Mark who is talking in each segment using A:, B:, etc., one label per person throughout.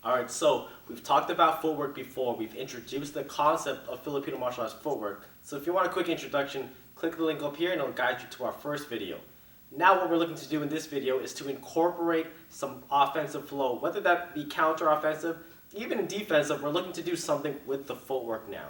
A: Alright, so we've talked about footwork before. We've introduced the concept of Filipino martial arts footwork. So if you want a quick introduction, click the link up here and it'll guide you to our first video. Now what we're looking to do in this video is to incorporate some offensive flow, whether that be counter-offensive, even in defensive. We're looking to do something with the footwork now.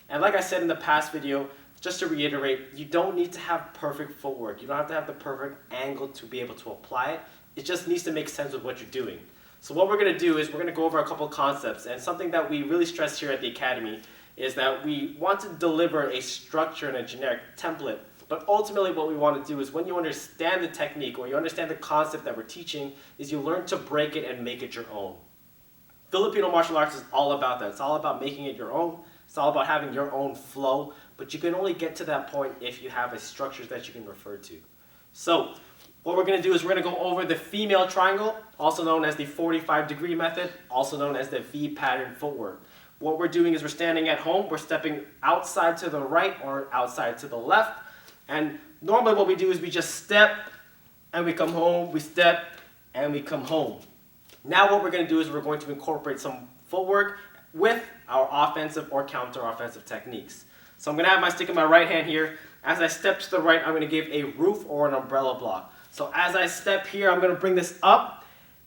A: And like I said in the past video, just to reiterate, you don't need to have perfect footwork. You don't have to have the perfect angle to be able to apply it. It just needs to make sense with what you're doing. So what we're going to do is we're going to go over a couple of concepts, and something that we really stress here at the Academy is that we want to deliver a structure and a generic template, but ultimately what we want to do is when you understand the technique or you understand the concept that we're teaching is you learn to break it and make it your own. Filipino martial arts is all about that. It's all about making it your own. It's all about having your own flow, but you can only get to that point if you have a structure that you can refer to. So what we're going to do is we're going to go over the female triangle, also known as the 45-degree method, also known as the V pattern footwork. What we're doing is we're standing at home, we're stepping outside to the right or outside to the left, and normally what we do is we just step and we come home, we step and we come home. Now what we're going to do is we're going to incorporate some footwork with our offensive or counter-offensive techniques. So I'm going to have my stick in my right hand here. As I step to the right, I'm going to give a roof or an umbrella block. So as I step here, I'm going to bring this up.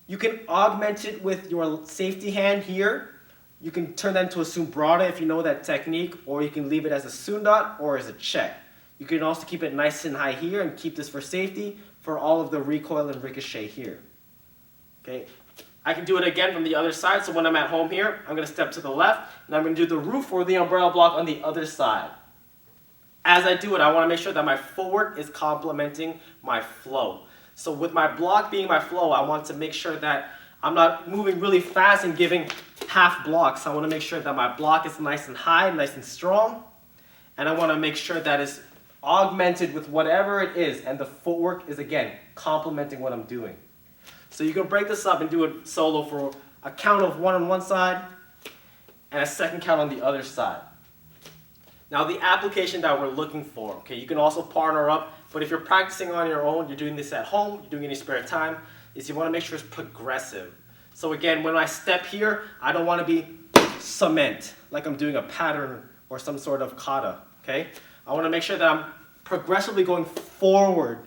A: You can augment it with your safety hand here. You can turn that into a sombrada if you know that technique, or you can leave it as a sundat or as a check. You can also keep it nice and high here and keep this for safety for all of the recoil and ricochet here. Okay. I can do it again from the other side. So when I'm at home here, I'm going to step to the left, and I'm going to do the roof or the umbrella block on the other side. As I do it, I want to make sure that my footwork is complementing my flow. So with my block being my flow, I want to make sure that I'm not moving really fast and giving half blocks. I want to make sure that my block is nice and high, nice and strong. And I want to make sure that it's augmented with whatever it is. And the footwork is, again, complementing what I'm doing. So you can break this up and do it solo for a count of one on one side and a second count on the other side. Now the application that we're looking for, okay, you can also partner up, but if you're practicing on your own, you're doing this at home, you're doing it in your spare time, is you want to make sure it's progressive. So again, when I step here, I don't want to be cement, like I'm doing a pattern or some sort of kata, okay? I want to make sure that I'm progressively going forward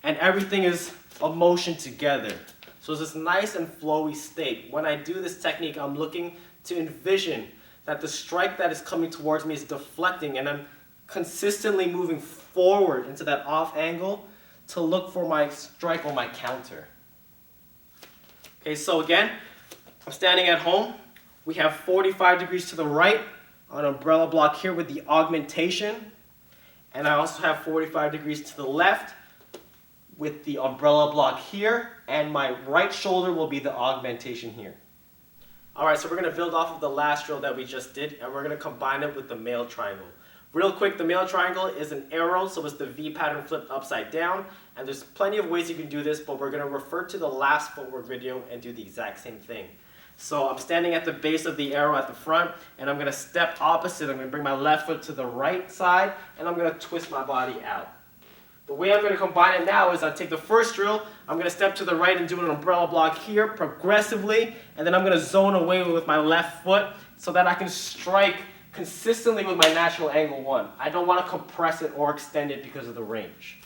A: and everything is a motion together. So it's this nice and flowy state. When I do this technique, I'm looking to envision that the strike that is coming towards me is deflecting, and I'm consistently moving forward into that off angle to look for my strike or my counter. Okay, so again, I'm standing at home. We have 45 degrees to the right on umbrella block here with the augmentation, and I also have 45 degrees to the left with the umbrella block here, and my right shoulder will be the augmentation here. Alright, so we're going to build off of the last drill that we just did, and we're going to combine it with the male triangle. Real quick, the male triangle is an arrow, so it's the V pattern flipped upside down, and there's plenty of ways you can do this, but we're going to refer to the last footwork video and do the exact same thing. So I'm standing at the base of the arrow at the front, and I'm going to step opposite. I'm going to bring my left foot to the right side, and I'm going to twist my body out. The way I'm going to combine it now is I take the first drill, I'm going to step to the right and do an umbrella block here progressively, and then I'm going to zone away with my left foot so that I can strike consistently with my natural angle one. I don't want to compress it or extend it because of the range.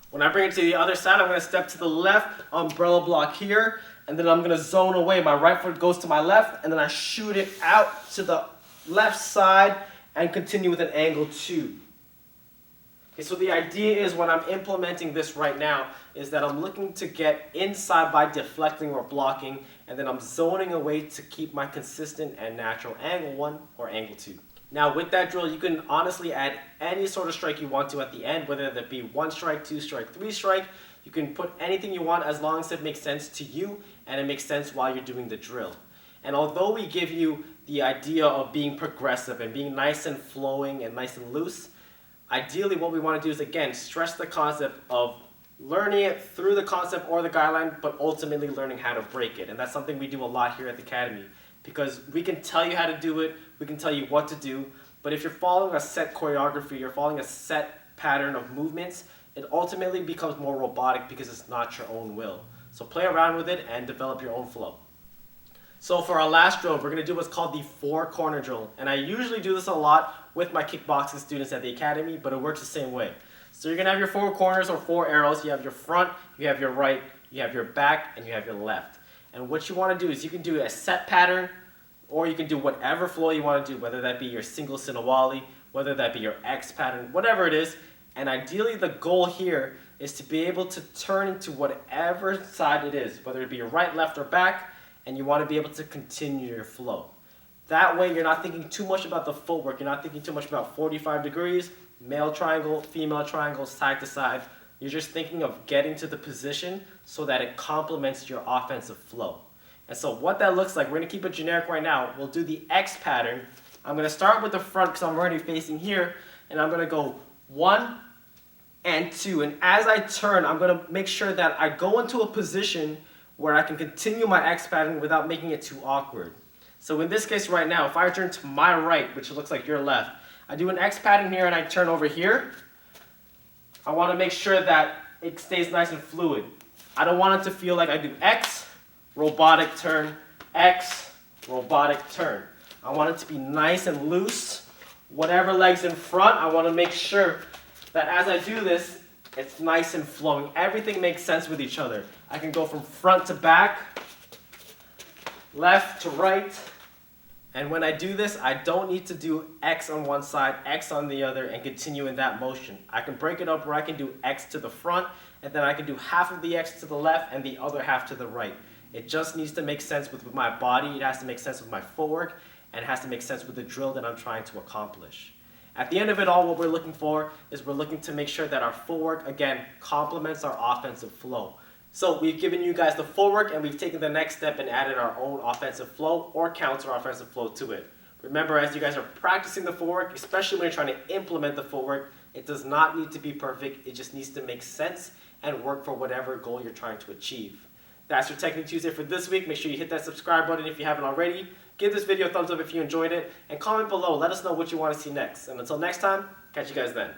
A: When I bring it to the other side, I'm going to step to the left, umbrella block here, and then I'm going to zone away. My right foot goes to my left, and then I shoot it out to the left side and continue with an angle two. Okay, so the idea is when I'm implementing this right now is that I'm looking to get inside by deflecting or blocking, and then I'm zoning away to keep my consistent and natural angle one or angle two. Now with that drill, you can honestly add any sort of strike you want to at the end, whether that be one strike, two strike, three strike. You can put anything you want as long as it makes sense to you and it makes sense while you're doing the drill. And although we give you the idea of being progressive and being nice and flowing and nice and loose, ideally what we want to do is, again, stress the concept of learning it through the concept or the guideline, but ultimately learning how to break it. And that's something we do a lot here at the Academy, because we can tell you how to do it, we can tell you what to do, but if you're following a set choreography, you're following a set pattern of movements, it ultimately becomes more robotic because it's not your own will. So play around with it and develop your own flow. So for our last drill, we're going to do what's called the 4-corner drill. And I usually do this a lot with my kickboxing students at the academy, but it works the same way. So you're going to have your 4 corners or 4 arrows. You have your front, you have your right, you have your back, and you have your left. And what you want to do is you can do a set pattern, or you can do whatever flow you want to do, whether that be your single sinawali, whether that be your X pattern, whatever it is. And ideally the goal here is to be able to turn into whatever side it is, whether it be your right, left, or back, and you want to be able to continue your flow. That way you're not thinking too much about the footwork, you're not thinking too much about 45 degrees, male triangle, female triangle, side to side. You're just thinking of getting to the position so that it complements your offensive flow. And so what that looks like, we're going to keep it generic right now. We'll do the X pattern. I'm going to start with the front because I'm already facing here, and I'm going to go 1 and 2. And as I turn, I'm going to make sure that I go into a position where I can continue my X pattern without making it too awkward. So in this case right now, if I turn to my right, which looks like your left, I do an X pattern here and I turn over here. I want to make sure that it stays nice and fluid. I don't want it to feel like I do X, robotic turn, X, robotic turn. I want it to be nice and loose. Whatever leg's in front, I want to make sure that as I do this, it's nice and flowing. Everything makes sense with each other. I can go from front to back, left to right. And when I do this, I don't need to do X on one side, X on the other, and continue in that motion. I can break it up where I can do X to the front, and then I can do half of the X to the left and the other half to the right. It just needs to make sense with my body, it has to make sense with my footwork, and it has to make sense with the drill that I'm trying to accomplish. At the end of it all, what we're looking for is we're looking to make sure that our footwork, again, complements our offensive flow. So we've given you guys the footwork, and we've taken the next step and added our own offensive flow or counter offensive flow to it. Remember, as you guys are practicing the footwork, especially when you're trying to implement the footwork, it does not need to be perfect. It just needs to make sense and work for whatever goal you're trying to achieve. That's your Technique Tuesday for this week. Make sure you hit that subscribe button if you haven't already. Give this video a thumbs up if you enjoyed it, and comment below. Let us know what you want to see next. And until next time, catch you guys then.